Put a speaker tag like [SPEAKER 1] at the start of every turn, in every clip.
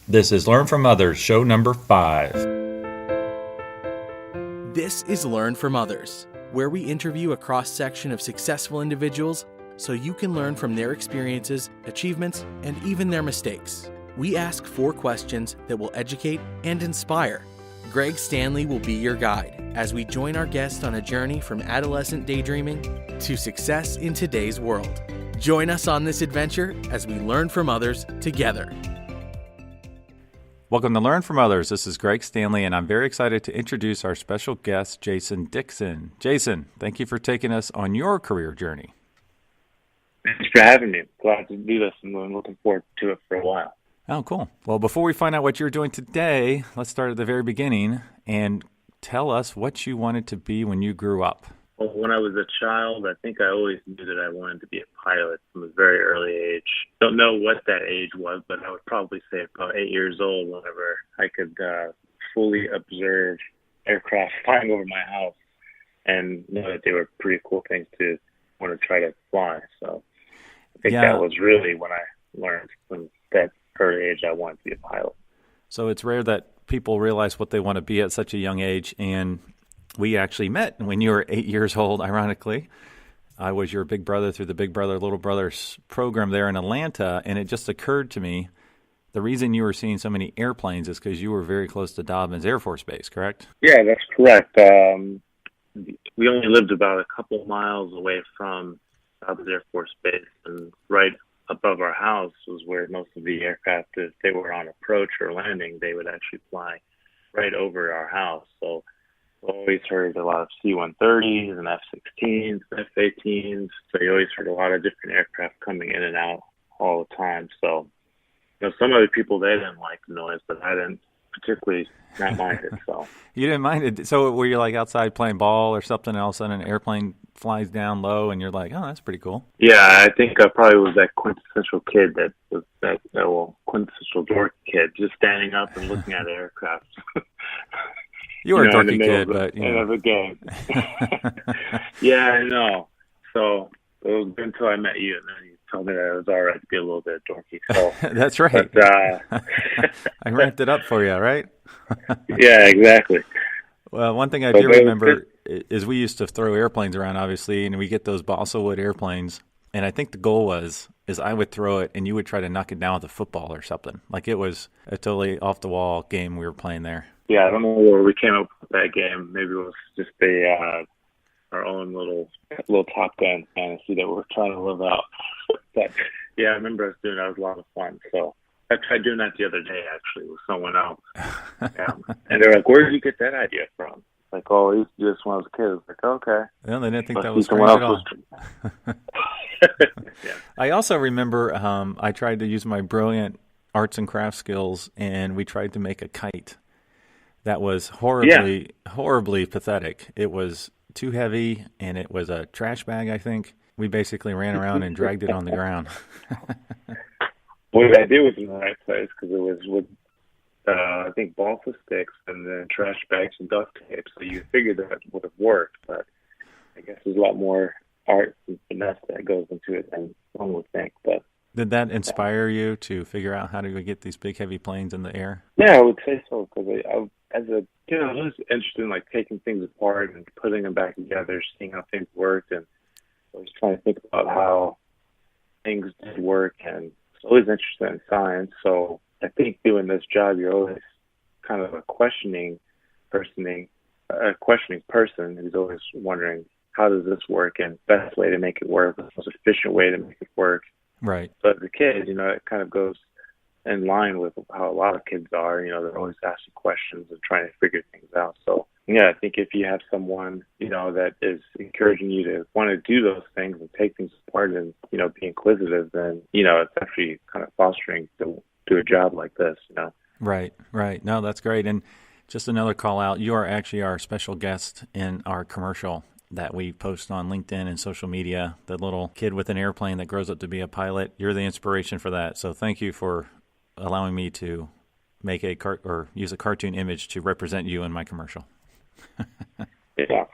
[SPEAKER 1] This is Learn from Others, show number 5.
[SPEAKER 2] This is Learn from Others, where we interview a cross-section of successful individuals so you can learn from their experiences, achievements, and even their mistakes. We ask 4 questions that will educate and inspire. Greg Stanley will be your guide as we join our guest on a journey from adolescent daydreaming to success in today's world. Join us on this adventure as we learn from others together.
[SPEAKER 1] Welcome to Learn from Others. This is Greg Stanley, and I'm very excited to introduce our special guest, Jason Dixon. Jason, thank you for taking us on your career journey.
[SPEAKER 3] Thanks for having me. Glad to do this, and I'm looking forward to it for a while.
[SPEAKER 1] Oh, cool. Well, before we find out what you're doing today, let's start at the very beginning and tell us what you wanted to be when you grew up.
[SPEAKER 3] Well, when I was a child, I think I always knew that I wanted to be a pilot from a very early age. Don't know what that age was, but I would probably say about 8 years old whenever I could fully observe aircraft flying over my house and know that they were pretty cool things to want to try to fly. So I think that was really when I learned from that early age I wanted to be a pilot.
[SPEAKER 1] So it's rare that people realize what they want to be at such a young age, and we actually met when you were 8 years old, ironically. I was your big brother through the Big Brother, Little Brothers program there in Atlanta, and it just occurred to me the reason you were seeing so many airplanes is because you were very close to Dobbins Air Force Base, correct?
[SPEAKER 3] Yeah, that's correct. We only lived about a couple miles away from Dobbins Air Force Base, and right above our house was where most of the aircraft, if they were on approach or landing, they would actually fly right over our house. So we always heard a lot of C-130s and F-16s, F-18s. So you always heard a lot of different aircraft coming in and out all the time. So, some other people, they didn't like the noise, but I didn't particularly not mind it. So
[SPEAKER 1] you didn't mind it. So were you like outside playing ball or something else, and an airplane flies down low, and you're like, "Oh, that's pretty cool."
[SPEAKER 3] Yeah, I think I probably was that quintessential kid that was that quintessential dork kid, just standing up and looking at aircraft.
[SPEAKER 1] You were a dorky kid, but
[SPEAKER 3] end of the game. Yeah, I know. So it was until I met you, and then you told me that it was all right to be a little bit dorky. So
[SPEAKER 1] that's right.
[SPEAKER 3] But,
[SPEAKER 1] I ramped it up for you, right?
[SPEAKER 3] Yeah, exactly.
[SPEAKER 1] Well, one thing I do remember is we used to throw airplanes around, obviously, and we get those balsa wood airplanes. And I think the goal is I would throw it, and you would try to knock it down with a football or something. Like it was a totally off-the-wall game we were playing there.
[SPEAKER 3] Yeah, I don't know where we came up with that game. Maybe it was just our own little Top Gun fantasy that we were trying to live out. But yeah, I remember us doing that. It was a lot of fun. So I tried doing that the other day, actually, with someone else. And they're like, "Where did you get that idea from?" Like, "Oh, I used to do this when I was a kid." I was like, "Okay."
[SPEAKER 1] Well, they didn't think that was strange at all.
[SPEAKER 3] Yeah.
[SPEAKER 1] I also remember I tried to use my brilliant arts and crafts skills, and we tried to make a kite that was horribly pathetic. It was too heavy, and it was a trash bag, I think. We basically ran around and dragged it on the ground.
[SPEAKER 3] Well, the idea was in the right place because it was with, I think, balsa sticks and then trash bags and duct tape. So you figured that would have worked, but I guess there's a lot more art and finesse that goes into it than one would think. But
[SPEAKER 1] did that inspire you to figure out how to get these big, heavy planes in the air?
[SPEAKER 3] Yeah, I would say so because as a kid, I was interested in taking things apart and putting them back together, seeing how things worked, and I was trying to think about how things did work, and I was always interested in science. So I think doing this job, you're always kind of a questioning person who's always wondering, how does this work, and best way to make it work, the most efficient way to make it work.
[SPEAKER 1] Right.
[SPEAKER 3] So as a kid, it kind of goes in line with how a lot of kids are. They're always asking questions and trying to figure things out. So, yeah, I think if you have someone, that is encouraging you to want to do those things and take things apart and, be inquisitive, then, it's actually kind of fostering to do a job like this,
[SPEAKER 1] Right. No, that's great. And just another call out, you are actually our special guest in our commercial that we post on LinkedIn and social media, the little kid with an airplane that grows up to be a pilot. You're the inspiration for that. So thank you for allowing me to make use a cartoon image to represent you in my commercial.
[SPEAKER 3] Yeah.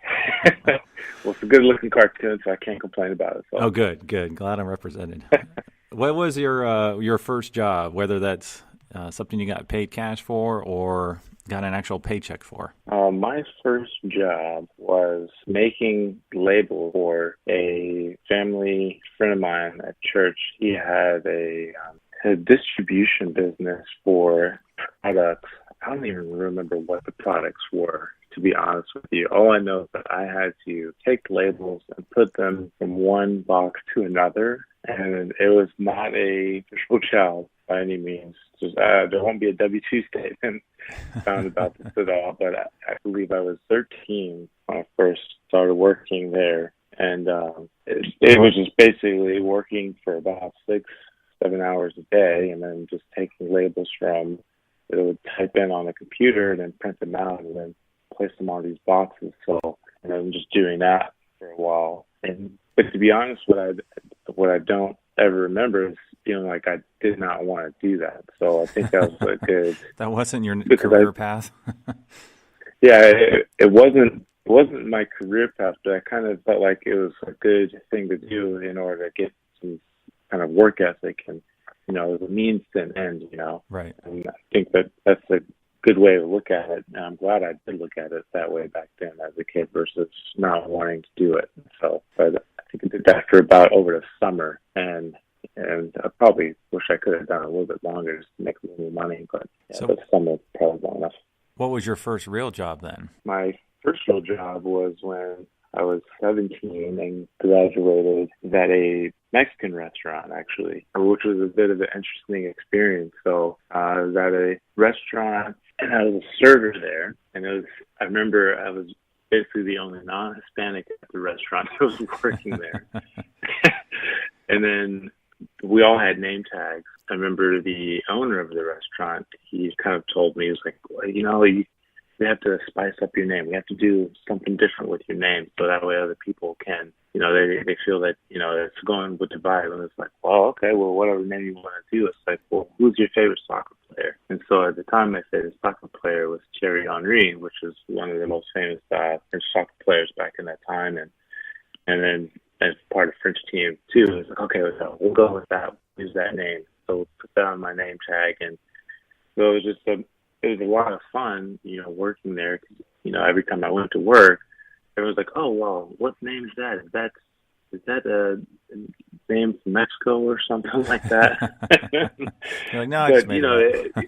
[SPEAKER 3] Well, it's a good-looking cartoon, so I can't complain about it. So.
[SPEAKER 1] Oh, good. Glad I'm represented. What was your first job, whether that's something you got paid cash for or got an actual paycheck for?
[SPEAKER 3] My first job was making labels for a family friend of mine at church. He had a distribution business for products. I don't even remember what the products were, to be honest with you. All I know is that I had to take labels and put them from one box to another, and it was not a official job by any means. Just, there won't be a W-2 statement found about this at all, but I believe I was 13 when I first started working there, and it was just basically working for about 6-7 hours a day, and then just taking labels from that it would type in on the computer and then print them out and then place them on these boxes. So, and then just doing that for a while. But to be honest, what I don't ever remember is feeling like I did not want to do that. So I think that was a good.
[SPEAKER 1] That wasn't your career path.
[SPEAKER 3] Yeah, it wasn't my career path, but I kind of felt like it was a good thing to do in order to get some kind of work ethic and. It was a means to an end,
[SPEAKER 1] Right.
[SPEAKER 3] And I think that's a good way to look at it. And I'm glad I did look at it that way back then as a kid versus not wanting to do it. So, but I think I did that for about over the summer. And I probably wish I could have done a little bit longer just to make a little more money. But the summer probably long enough.
[SPEAKER 1] What was your first real job then?
[SPEAKER 3] My first real job was when I was 17 and graduated at a Mexican restaurant, actually, which was a bit of an interesting experience. So I was at a restaurant, and I was a server there. And I remember I was basically the only non-Hispanic at the restaurant that was working there. And then we all had name tags. I remember the owner of the restaurant, he kind of told me, he was like, well, we have to spice up your name. We have to do something different with your name so that way other people can, they feel that, it's going with the vibe. And it's like, well, okay, well, whatever name you want to do. It's like, well, who's your favorite soccer player? And so at the time, my favorite soccer player was Thierry Henry, which is one of the most famous French soccer players back in that time. And then as part of the French team, too, it's like, okay, we'll go with that. Use that name. So we'll put that on my name tag. And so it was just it was a lot of fun, working there. Every time I went to work, everyone's like, "Oh, well, what name is that? Is that a name from Mexico or something like that?"
[SPEAKER 1] You're like, "No, I just made it up."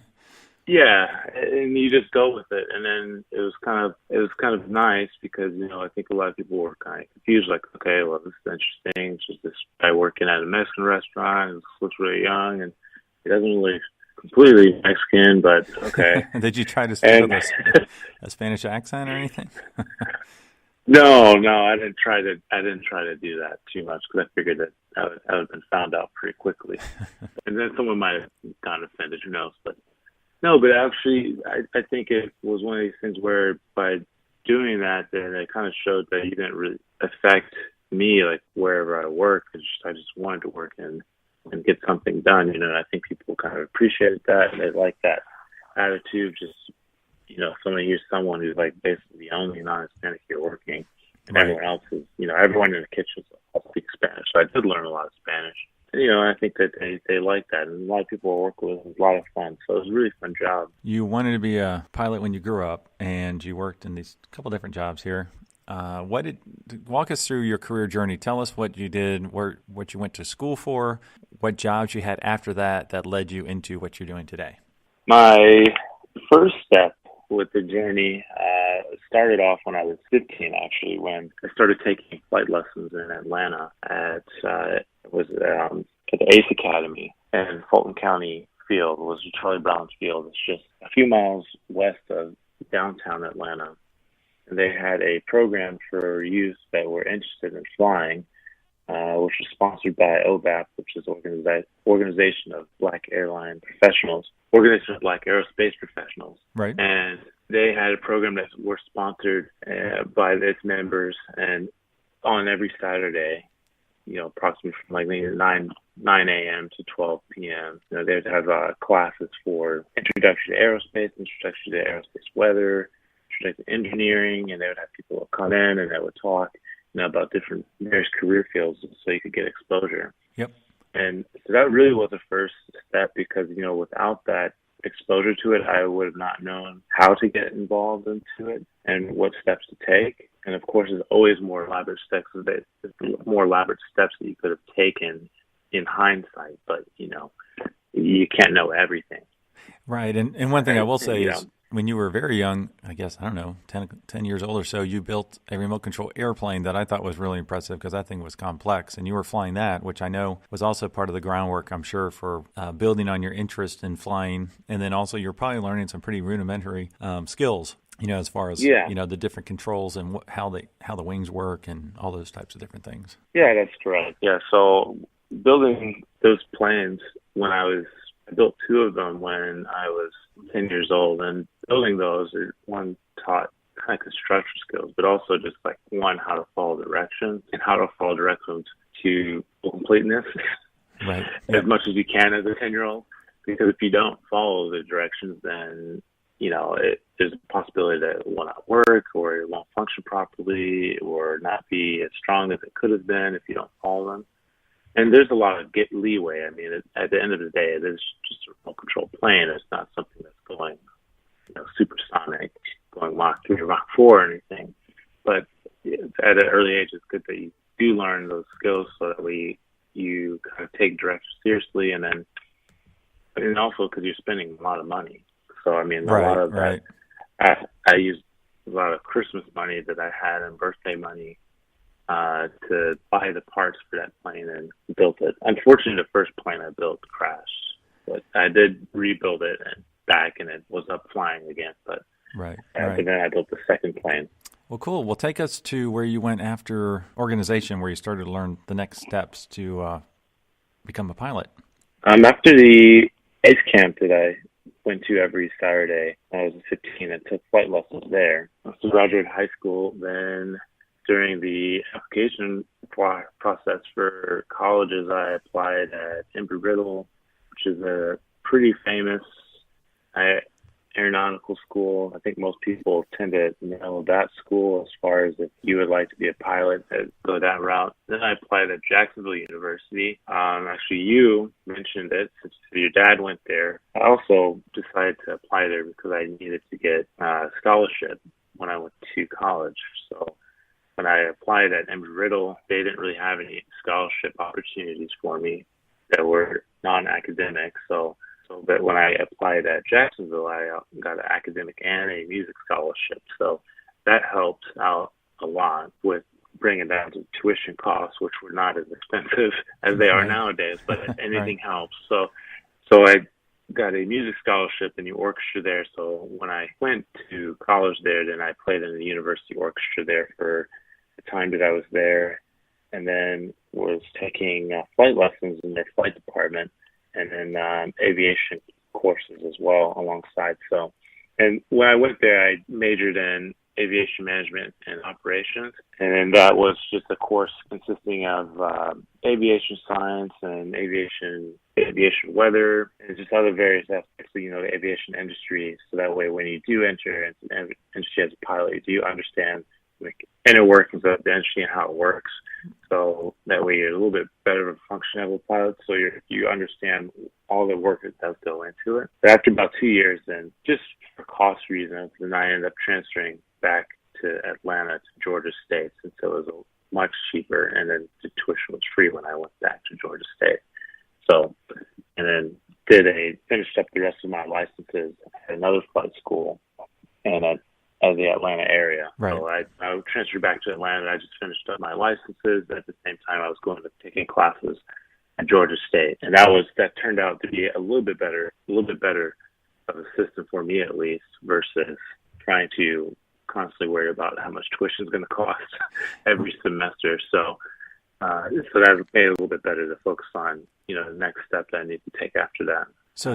[SPEAKER 3] Yeah, and you just go with it. And then it was kind of nice because I think a lot of people were kind of confused, like, "Okay, well, this is interesting. It's just this guy working at a Mexican restaurant. He looks really young, and he doesn't really." Completely Mexican, but okay.
[SPEAKER 1] Did you try to speak with a Spanish accent or anything?
[SPEAKER 3] No, I didn't try to do that too much because I figured that I would have been found out pretty quickly, and then someone might have gotten offended. Who knows? But no, but actually, I think it was one of these things where by doing that, then it kind of showed that you didn't really affect me, like wherever I work. I just wanted to work and get something done, and I think people kind of appreciated that, and they like that attitude. Just, here's someone who's like basically the only non-Hispanic here working, and everyone else is, everyone in the kitchen speaks Spanish. So I did learn a lot of Spanish. And, I think that they like that, and a lot of people I work with. It was a lot of fun, so it was a really fun job.
[SPEAKER 1] You wanted to be a pilot when you grew up, and you worked in these couple different jobs here. Walk us through your career journey. Tell us what you did, what you went to school for, what jobs you had after that led you into what you're doing today.
[SPEAKER 3] My first step with the journey started off when I was 15, actually, when I started taking flight lessons in Atlanta at the Ace Academy in Fulton County Field. It was Charlie Brown's field. It's just a few miles west of downtown Atlanta. And they had a program for youth that were interested in flying, which was sponsored by OBAP, which is Organization of Black Airline Professionals, Organization of Black Aerospace Professionals.
[SPEAKER 1] Right.
[SPEAKER 3] And they had a program that were sponsored by its members, and on every Saturday, approximately from like maybe 9 a.m. to 12 p.m., they would have classes for introduction to aerospace, introduction to aerospace weather, introduction to engineering, and they would have people come in and they would talk, about different various career fields so you could get exposure.
[SPEAKER 1] Yep.
[SPEAKER 3] And so that really was the first step because, without that exposure to it, I would have not known how to get involved into it and what steps to take. And of course, there's always more elaborate steps that you could have taken in hindsight, but you can't know everything.
[SPEAKER 1] Right. And one thing I will say is when you were very young, I guess, I don't know, 10 years old or so, you built a remote control airplane that I thought was really impressive because that thing was complex. And you were flying that, which I know was also part of the groundwork, I'm sure, for building on your interest in flying. And then also you're probably learning some pretty rudimentary skills, as far as, the different controls and how the wings work and all those types of different things.
[SPEAKER 3] Yeah, that's correct. Yeah, so building those planes I built two of them when I was 10 years old, and building those, one taught kind of construction skills, but also just how to follow directions and how to follow directions to completeness,
[SPEAKER 1] right?
[SPEAKER 3] As much as you can as a 10-year-old, because if you don't follow the directions, then there's a possibility that it will not work, or it won't function properly, or not be as strong as it could have been if you don't follow them. And there's a lot of leeway. I mean, at the end of the day, it is just a remote control plane. It's not something that's going, supersonic, going Mach 3 or Mach 4 or anything. But at an early age, it's good that you do learn those skills so that you kind of take direction seriously, and also because you're spending a lot of money. So, I mean, a lot of that, I used a lot of Christmas money that I had and birthday money to buy the parts for that plane and built it. Unfortunately, the first plane I built crashed, but I did rebuild it and it was up flying again. But then I built the second plane.
[SPEAKER 1] Well, cool. Well, take us to where you went after organization, where you started to learn the next steps to become a pilot.
[SPEAKER 3] After the ACE camp that I went to every Saturday when I was 15, and took flight lessons there. After graduated high school, then during the application process for colleges, I applied at Embry-Riddle, which is a pretty famous aeronautical school. I think most people tend to know that school as far as if you would like to be a pilot, go that route. Then I applied at Jacksonville University. Actually, you mentioned it since your dad went there. I also decided to apply there because I needed to get a scholarship when I went to college. So when I applied at Embry-Riddle, they didn't really have any scholarship opportunities for me that were non-academic. So that when I applied at Jacksonville, I got an academic and a music scholarship. So that helped out a lot with bringing down the tuition costs, which were not as expensive as they are nowadays, but anything helps. So I got a music scholarship in the orchestra there. So when I went to college there, then I played in the university orchestra there for the time that I was there, and then was taking flight lessons in their flight department, and then aviation courses as well alongside. So, and when I went there, I majored in aviation management and operations, and then that was just a course consisting of aviation science and aviation weather, and just other various aspects of the aviation industry. So that way, when you do enter into the industry as a pilot, you do understand inner workings of the industry and how it works. So that way you're a little bit better of a function pilot. So you understand all the work that does go into it. But after about 2 years, then just for cost reasons, then I ended up transferring back to Atlanta to Georgia State, since it was much cheaper, and then the tuition was free when I went back to Georgia State. So, and then finished up the rest of my licenses at another flight school and at the Atlanta area.
[SPEAKER 1] Right.
[SPEAKER 3] So I transferred back to Atlanta. I just finished up my licenses. At the same time, I was going to taking classes at Georgia State, and that turned out to be a little bit better of a system for me, at least, versus trying to constantly worry about how much tuition is going to cost every semester. So that made it a little bit better to focus on the next step that I need to take after that.
[SPEAKER 1] So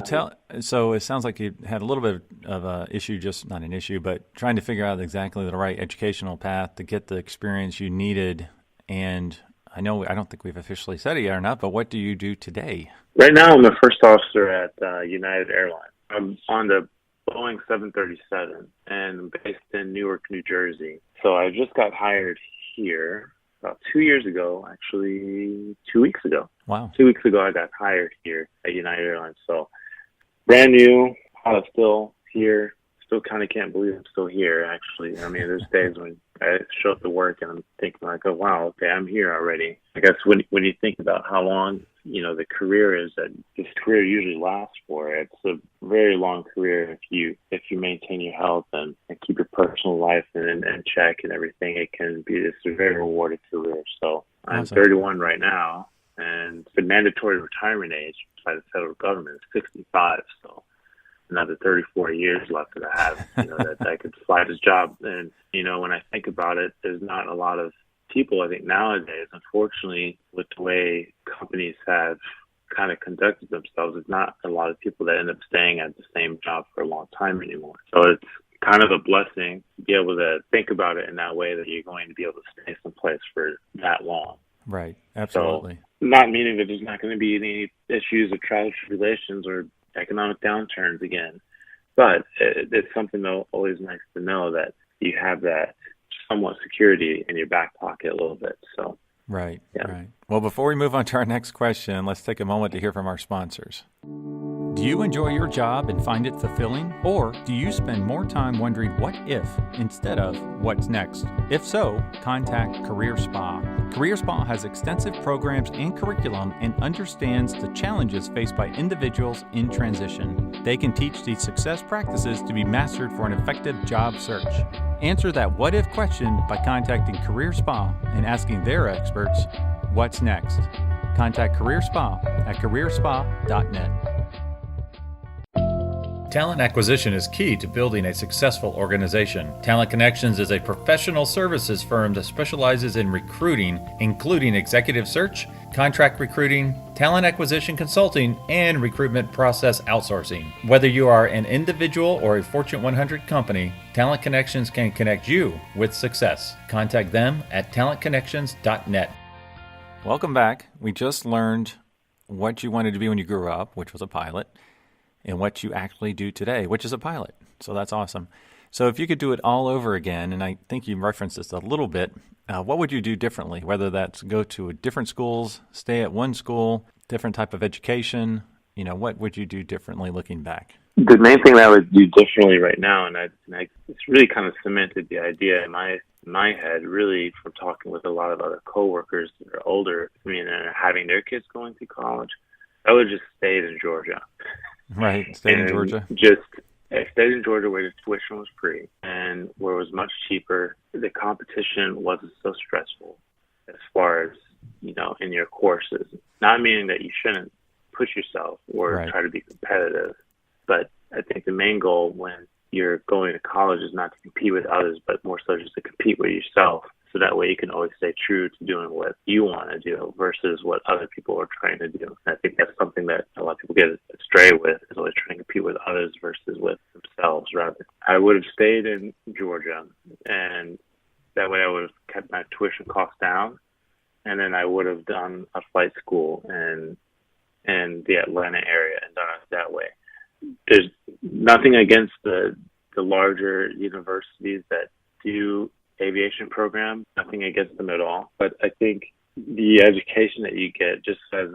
[SPEAKER 1] it sounds like you had a little bit of a issue, just not an issue, but trying to figure out exactly the right educational path to get the experience you needed. And I don't think we've officially said it yet or not, but what do you do today?
[SPEAKER 3] Right now, I'm a first officer at United Airlines. I'm on the Boeing 737 and based in Newark, New Jersey. So I just got hired here about 2 years ago, actually 2 weeks ago.
[SPEAKER 1] Wow.
[SPEAKER 3] 2 weeks ago, I got hired here at United Airlines. So brand new, I'm still here. Still kind of can't believe I'm still here, actually. I mean, there's days when I show up to work and I'm thinking like, oh, wow, okay, I'm here already. I guess when you think about how long, the career is that this career usually lasts for, it's a very long career if you maintain your health and keep your personal life in check and everything. It can be this very rewarding career. So I'm
[SPEAKER 1] Awesome.
[SPEAKER 3] 31 right now, and the mandatory retirement age by the federal government is 65. So another 34 years left that I have, that I could fly this job. And, when I think about it, there's not a lot of people, I think nowadays, unfortunately, with the way companies have kind of conducted themselves, there's not a lot of people that end up staying at the same job for a long time anymore. So it's kind of a blessing to be able to think about it in that way, that you're going to be able to stay someplace for that long.
[SPEAKER 1] Right. Absolutely.
[SPEAKER 3] So, not meaning that there's not going to be any issues or trials, tribulations, or economic downturns again, but it's something though always nice to know that you have that somewhat security in your back pocket a little bit. So
[SPEAKER 1] Right.
[SPEAKER 3] yeah.
[SPEAKER 1] Right. Well, before we move on to our next question, let's take a moment to hear from our sponsors. Do you enjoy your job and find it fulfilling? Or do you spend more time wondering what if instead of what's next? If so, contact Career Spa. Career Spa has extensive programs and curriculum and understands the challenges faced by individuals in transition. They can teach these success practices to be mastered for an effective job search. Answer that what if question by contacting Career Spa and asking their experts, what's next? Contact Career Spa at careerspa.net. Talent acquisition is key to building a successful organization. Talent Connections is a professional services firm that specializes in recruiting, including executive search, contract recruiting, talent acquisition consulting, and recruitment process outsourcing. Whether you are an individual or a Fortune 100 company, Talent Connections can connect you with success. Contact them at talentconnections.net. Welcome back. We just learned what you wanted to be when you grew up, which was a pilot, and what you actually do today, which is a pilot. So that's awesome. So if you could do it all over again, and I think you referenced this a little bit, what would you do differently? Whether that's go to different schools, stay at one school, different type of education, what would you do differently looking back?
[SPEAKER 3] The main thing that I would do differently right now, and it's really kind of cemented the idea in my head, really from talking with a lot of other coworkers that are older, and having their kids going to college, I would just stay in Georgia.
[SPEAKER 1] Right, stay in Georgia.
[SPEAKER 3] I stayed in Georgia where the tuition was free and where it was much cheaper. The competition wasn't so stressful as far as, in your courses. Not meaning that you shouldn't push yourself or try to be competitive, but I think the main goal when you're going to college is not to compete with others, but more so just to compete with yourself. So that way you can always stay true to doing what you want to do versus what other people are trying to do. And I think that's something that a lot of people get astray with, is always trying to compete with others versus with themselves, rather. I would have stayed in Georgia, and that way I would have kept my tuition costs down, and then I would have done a flight school in the Atlanta area and done it that way. There's nothing against the larger universities that do aviation program, nothing against them at all. But I think the education that you get just as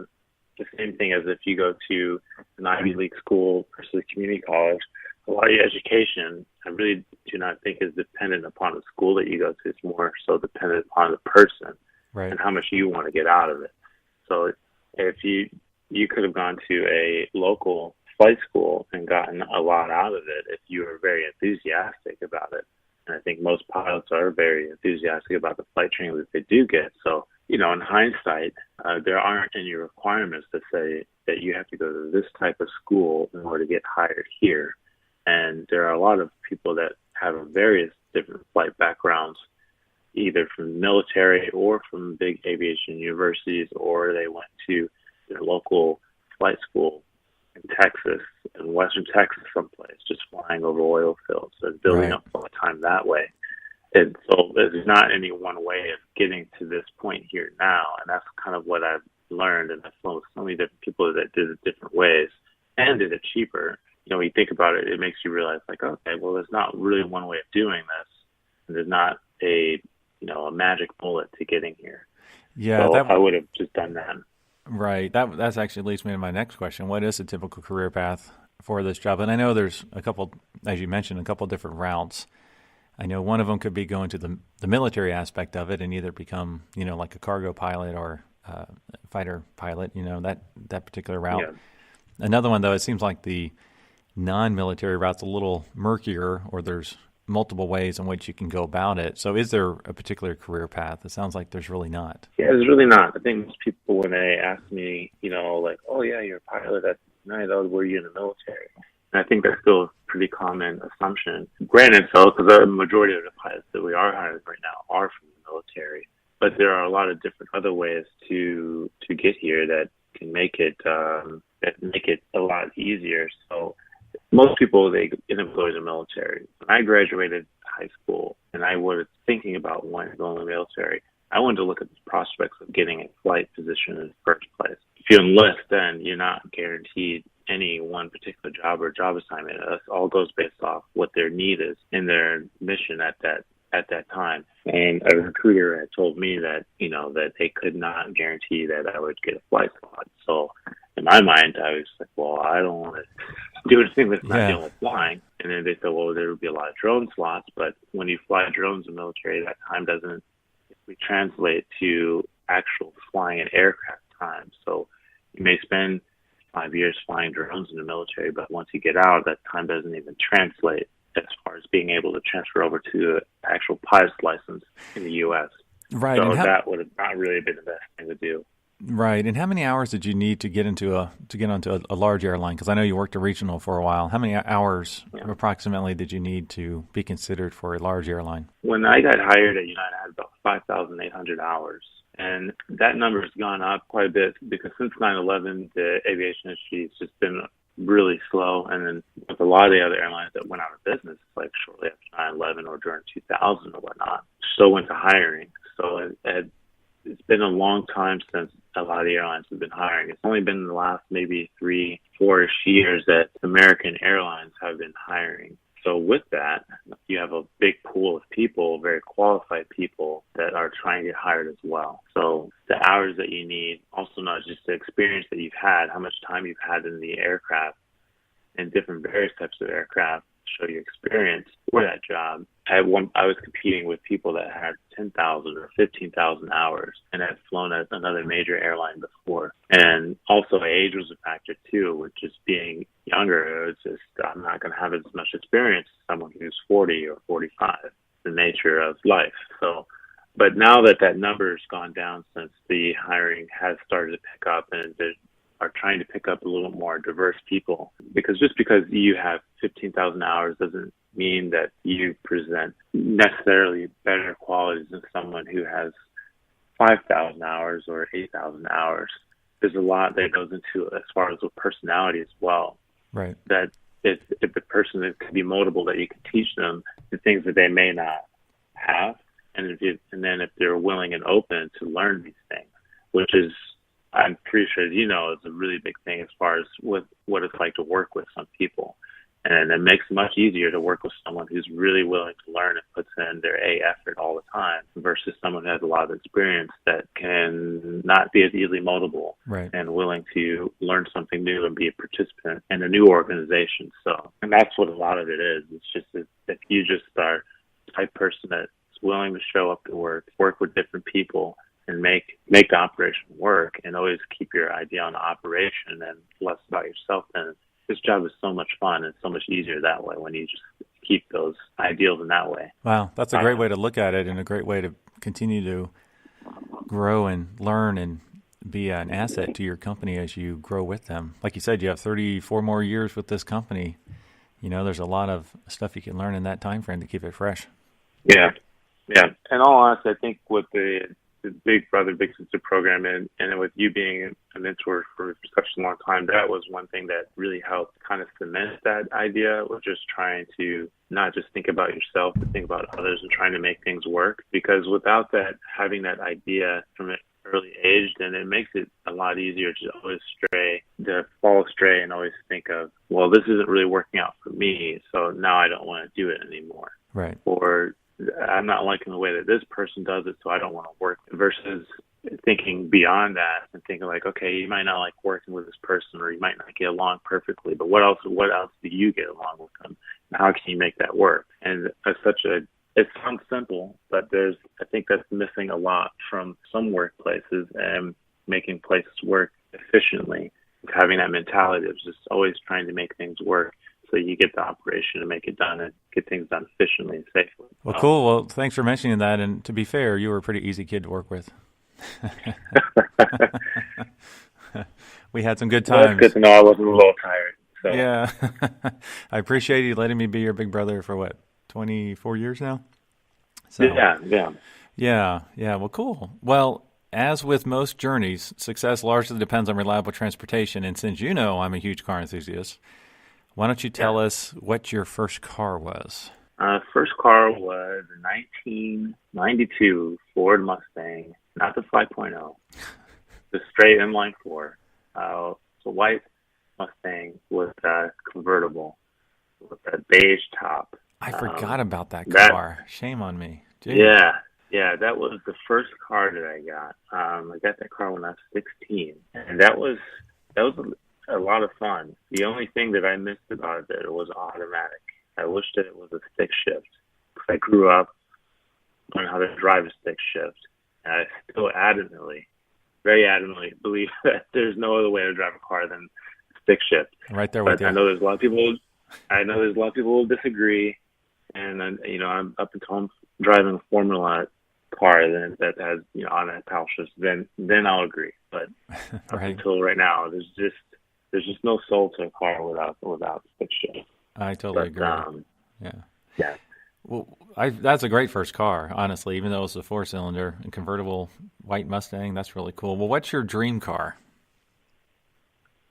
[SPEAKER 3] the same thing as if you go to an Ivy League school versus community college. A lot of your education, I really do not think is dependent upon the school that you go to. It's more so dependent upon the person and how much you want to get out of it. So if you could have gone to a local flight school and gotten a lot out of it if you were very enthusiastic about it. And I think most pilots are very enthusiastic about the flight training that they do get. So, in hindsight, there aren't any requirements that say that you have to go to this type of school in order to get hired here. And there are a lot of people that have various different flight backgrounds, either from the military or from big aviation universities, or they went to their local flight school in Texas, in Western Texas someplace, just flying over oil fields and building up all the time that way. And so there's not any one way of getting to this point here now. And that's kind of what I've learned. And I've flown with so many different people that did it different ways and did it cheaper. When you think about it, it makes you realize, like, okay, well, there's not really one way of doing this. And there's not a magic bullet to getting here.
[SPEAKER 1] Yeah,
[SPEAKER 3] so I would have just done that.
[SPEAKER 1] Right. That's actually leads me to my next question. What is a typical career path for this job? And I know there's a couple, as you mentioned, a couple different routes. I know one of them could be going to the military aspect of it and either become, like a cargo pilot or fighter pilot, that particular route.
[SPEAKER 3] Yeah.
[SPEAKER 1] Another one, though, it seems like the non-military route's a little murkier, or there's multiple ways in which you can go about it. So is there a particular career path? It sounds like there's really not.
[SPEAKER 3] Yeah, there's really not. I think most people, when they ask me, like, oh, yeah, you're a pilot, that's nice. Oh, were you in the military? And I think that's still a pretty common assumption. Granted, so, because the majority of the pilots that we are hiring right now are from the military. But there are a lot of different other ways to get here that can make it a lot easier. So most people, they get employed in the military. When I graduated high school and I was thinking about wanting to go in the military, I wanted to look at the prospects of getting a flight position in the first place. If you enlist, then you're not guaranteed any one particular job or job assignment. It all goes based off what their need is in their mission at that time. And a recruiter had told me that, that they could not guarantee that I would get a flight slot. So in my mind, I was like, well, I don't want to do anything that's not dealing with flying. And then they said, well, there would be a lot of drone slots, but when you fly drones in the military, that time doesn't translate to actual flying an aircraft time. So you may spend 5 years flying drones in the military, but once you get out, that time doesn't even translate as far as being able to transfer over to an actual pilot's license in the U.S.
[SPEAKER 1] Right.
[SPEAKER 3] So that would have not really been the best thing to do.
[SPEAKER 1] Right. And how many hours did you need to get onto a large airline? Because I know you worked a regional for a while. How many hours approximately did you need to be considered for a large airline?
[SPEAKER 3] When I got hired at United, I had about 5,800 hours. And that number has gone up quite a bit because since 9/11, the aviation industry has just been really slow. And then with a lot of the other airlines that went out of business, like shortly after 9/11 or during 2000 or whatnot, so went to hiring. So it's been a long time since a lot of the airlines have been hiring. It's only been in the last maybe 3-4 years that American Airlines have been hiring. So with that, you have a big pool of people, very qualified people that are trying to get hired as well. So the hours that you need, also not just the experience that you've had, how much time you've had in the aircraft and different various types of aircraft show your experience for that job. I was competing with people that had 10,000 or 15,000 hours and had flown at another major airline before. And also age was a factor too, with just being younger. It's just, I'm not going to have as much experience as someone who's 40 or 45, the nature of life. So, but now that number has gone down since the hiring has started to pick up and they are trying to pick up a little more diverse people, because just because you have 15,000 hours doesn't mean that you present necessarily better qualities than someone who has 5,000 hours or 8,000 hours. There's a lot that goes into it as far as with personality as well.
[SPEAKER 1] Right.
[SPEAKER 3] That if the person is could be moldable, that you can teach them the things that they may not have, and then if they're willing and open to learn these things, which is, I'm pretty sure it's a really big thing as far as with what it's like to work with some people. And it makes it much easier to work with someone who's really willing to learn and puts in their effort all the time versus someone who has a lot of experience that can not be as easily moldable and willing to learn something new and be a participant in a new organization. So, and that's what a lot of it is. It's just if you just are the type of person that's willing to show up to work with different people, and make the operation work and always keep your idea on the operation and less about yourself, then this job is so much fun and so much easier that way when you just keep those ideals in that way.
[SPEAKER 1] Wow, that's a great way to look at it and a great way to continue to grow and learn and be an asset to your company as you grow with them. Like you said, you have 34 more years with this company. There's a lot of stuff you can learn in that time frame to keep it fresh.
[SPEAKER 3] Yeah. In all honesty, I think with the Big Brother, Big Sister program and with you being a mentor for such a long time, that was one thing that really helped kind of cement that idea of just trying to not just think about yourself, but think about others and trying to make things work. Because without that, having that idea from an early age, then it makes it a lot easier to always fall astray and always think of, well, this isn't really working out for me, so now I don't want to do it anymore.
[SPEAKER 1] Right.
[SPEAKER 3] Or I'm not liking the way that this person does it, so I don't want to work. Versus thinking beyond that and thinking like, okay, you might not like working with this person, or you might not get along perfectly, but what else do you get along with them? And how can you make that work? And it sounds simple, but I think that's missing a lot from some workplaces, and making places work efficiently, having that mentality of just always trying to make things work so you get the operation to make it done and get things done efficiently and safely.
[SPEAKER 1] Well, cool. Well, thanks for mentioning that. And to be fair, you were a pretty easy kid to work with. We had some good times.
[SPEAKER 3] Well, that's good to know I wasn't a little tired. So.
[SPEAKER 1] Yeah. I appreciate you letting me be your big brother for 24 years now? So, Yeah. Well, cool. Well, as with most journeys, success largely depends on reliable transportation. And since you know I'm a huge car enthusiast, why don't you tell us what your first car was?
[SPEAKER 3] First car was a 1992 Ford Mustang, not the 5.0, the straight inline four. It's a white Mustang with a convertible with a beige top.
[SPEAKER 1] I forgot about that car. Shame on me. Dude.
[SPEAKER 3] Yeah, that was the first car that I got. I got that car when I was 16, and that was a lot of fun. The only thing that I missed about it, that it was automatic. I wish that it was a stick shift, because I grew up learning how to drive a stick shift, and I still very adamantly believe that there's no other way to drive a car than stick shift.
[SPEAKER 1] Right there with you.
[SPEAKER 3] I know there's a lot of people who will disagree, and I'm up until I'm driving a Formula car that has automatic paddle shifts, then I'll agree. But up until right now, there's just no soul to a car without stick shift.
[SPEAKER 1] I totally agree. Yeah. Well, that's a great first car, honestly, even though it's a 4-cylinder and convertible white Mustang. That's really cool. Well, what's your dream car?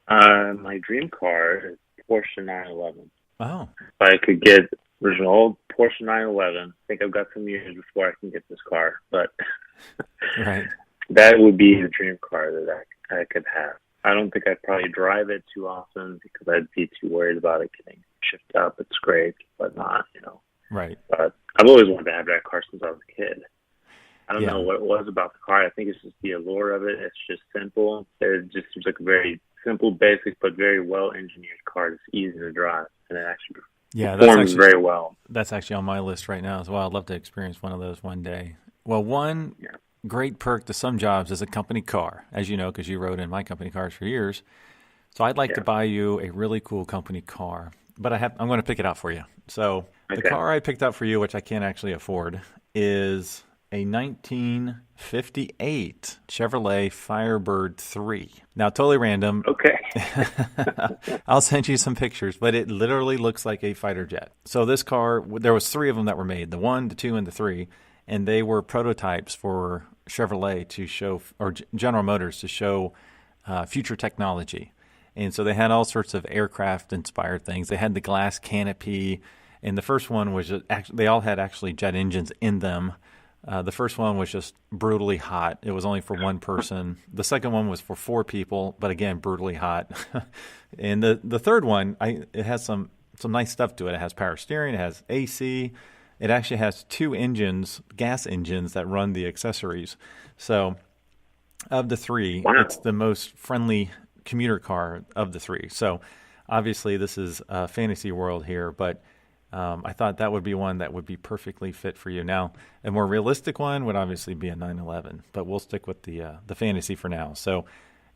[SPEAKER 3] My dream car is Porsche 911.
[SPEAKER 1] Oh.
[SPEAKER 3] If I could get original old Porsche 911, I think I've got some years before I can get this car, but
[SPEAKER 1] right.
[SPEAKER 3] That would be the dream car that I could have. I don't think I'd probably drive it too often because I'd be too worried about it getting shipped up. It's great, but not,
[SPEAKER 1] Right.
[SPEAKER 3] But I've always wanted to have that car since I was a kid. I don't know what it was about the car. I think it's just the allure of it. It's just simple. It just seems like a very simple, basic, but very well-engineered car. It's easy to drive, and it actually performs very well.
[SPEAKER 1] That's actually on my list right now as well. I'd love to experience one of those one day. Well, one great perk to some jobs is a company car, as you know, because you rode in my company cars for years. So I'd like to buy you a really cool company car, but I'm going to pick it out for you. So the car I picked out for you, which I can't actually afford, is a 1958 Chevrolet Firebird 3. Now, totally random.
[SPEAKER 3] Okay.
[SPEAKER 1] I'll send you some pictures, but it literally looks like a fighter jet. So this car, there was 3 of them that were made, the 1, the 2, and the 3, and they were prototypes for Chevrolet to show, or General Motors to show future technology. And so they had all sorts of aircraft-inspired things. They had the glass canopy, and the first one was they all had actually jet engines in them. The first one was just brutally hot. It was only for one person. The second one was for 4 people, but again, brutally hot. And the third one, it has some nice stuff to it. It has power steering. It has AC. It actually has 2 engines, gas engines, that run the accessories. So of the 3, it's the most friendly commuter car of the 3. So obviously this is a fantasy world here, but I thought that would be one that would be perfectly fit for you. Now, a more realistic one would obviously be a 911, but we'll stick with the fantasy for now. So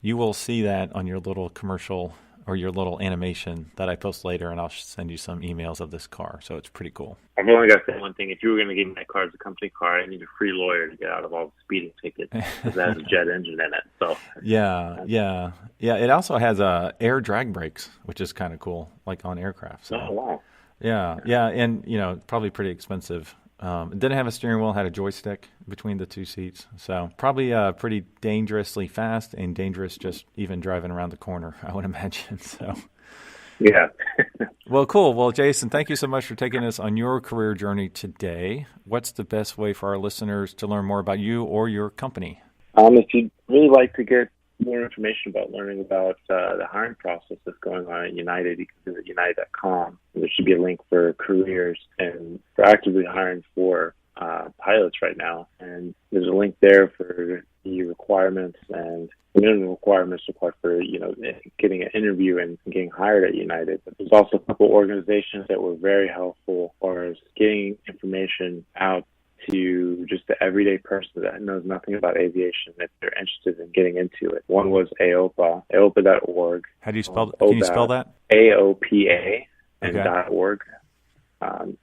[SPEAKER 1] you will see that on your little commercial or your little animation that I post later, and I'll send you some emails of this car. So it's pretty cool.
[SPEAKER 3] I've only got to say one thing. If you were going to give me that car as a company car, I need a free lawyer to get out of all the speeding tickets because it has a jet engine in it. So
[SPEAKER 1] Yeah. It also has air drag brakes, which is kind of cool, like on aircraft. So.
[SPEAKER 3] Oh, wow.
[SPEAKER 1] Yeah, and probably pretty expensive. It didn't have a steering wheel; had a joystick between the 2 seats. So probably pretty dangerously fast and dangerous just even driving around the corner, I would imagine. So
[SPEAKER 3] yeah.
[SPEAKER 1] Well, cool. Well, Jason, thank you so much for taking us on your career journey today. What's the best way for our listeners to learn more about you or your company?
[SPEAKER 3] If you'd really like to get more information about learning about the hiring process that's going on at United, you can visit united.com. There should be a link for careers, and we're actively hiring for pilots right now. And there's a link there for the requirements and the minimum requirements required for, getting an interview and getting hired at United. But there's also a couple organizations that were very helpful as far as getting information out to just the everyday person that knows nothing about aviation if they're interested in getting into it. One was AOPA, AOPA.org.
[SPEAKER 1] How do you spell? Can you spell that?
[SPEAKER 3] AOPA and
[SPEAKER 1] Okay.
[SPEAKER 3] .org.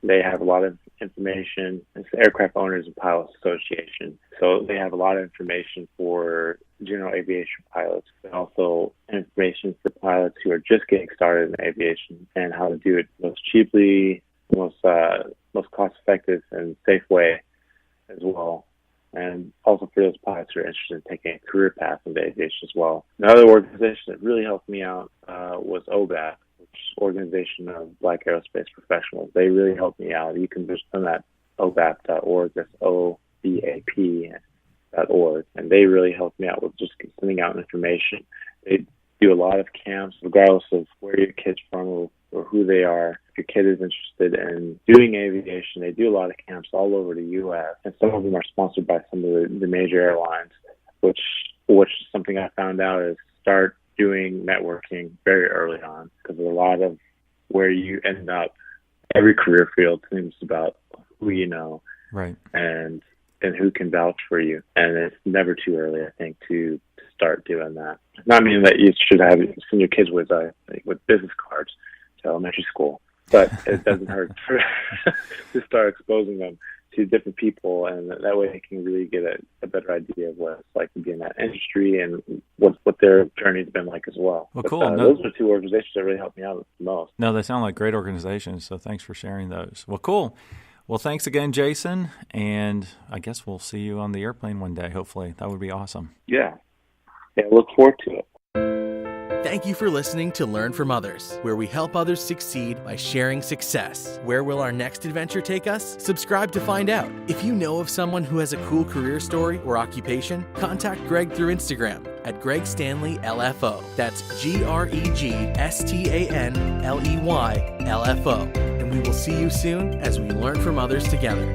[SPEAKER 3] They have a lot of information. It's the Aircraft Owners and Pilots Association. So they have a lot of information for general aviation pilots, and also information for pilots who are just getting started in aviation and how to do it most cheaply, most cost-effective and safe way as well. And also for those pilots who are interested in taking a career path into aviation as well. Another organization that really helped me out was OBAP, which is Organization of Black Aerospace Professionals. They really helped me out. You can just send that OBAP.org, that's OBAP.org, and they really helped me out with just sending out information. They do a lot of camps, regardless of where your kid's from or who they are. If your kid is interested in doing aviation, they do a lot of camps all over the U.S., and some of them are sponsored by some of the major airlines, which is something I found out is start doing networking very early on, because a lot of where you end up, every career field seems about who you know,
[SPEAKER 1] Right.
[SPEAKER 3] and who can vouch for you. And it's never too early, I think, to start doing that. Not meaning that you should send your kids with business cards to elementary school, but it doesn't hurt to start exposing them to different people, and that way they can really get a better idea of what it's like to be in that industry and what their journey's been like as well.
[SPEAKER 1] Well,
[SPEAKER 3] but,
[SPEAKER 1] cool.
[SPEAKER 3] Those are two organizations that really helped me out the most.
[SPEAKER 1] No, they sound like great organizations, so thanks for sharing those. Well, cool. Well, thanks again, Jason, and I guess we'll see you on the airplane one day, hopefully. That would be awesome.
[SPEAKER 3] Yeah, look forward to it.
[SPEAKER 2] Thank you for listening to Learn from Others, where we help others succeed by sharing success. Where will our next adventure take us? Subscribe to find out. If you know of someone who has a cool career story or occupation, contact Greg through Instagram at Greg Stanley LFO. That's GregStanley LFO. And we will see you soon as we learn from others together.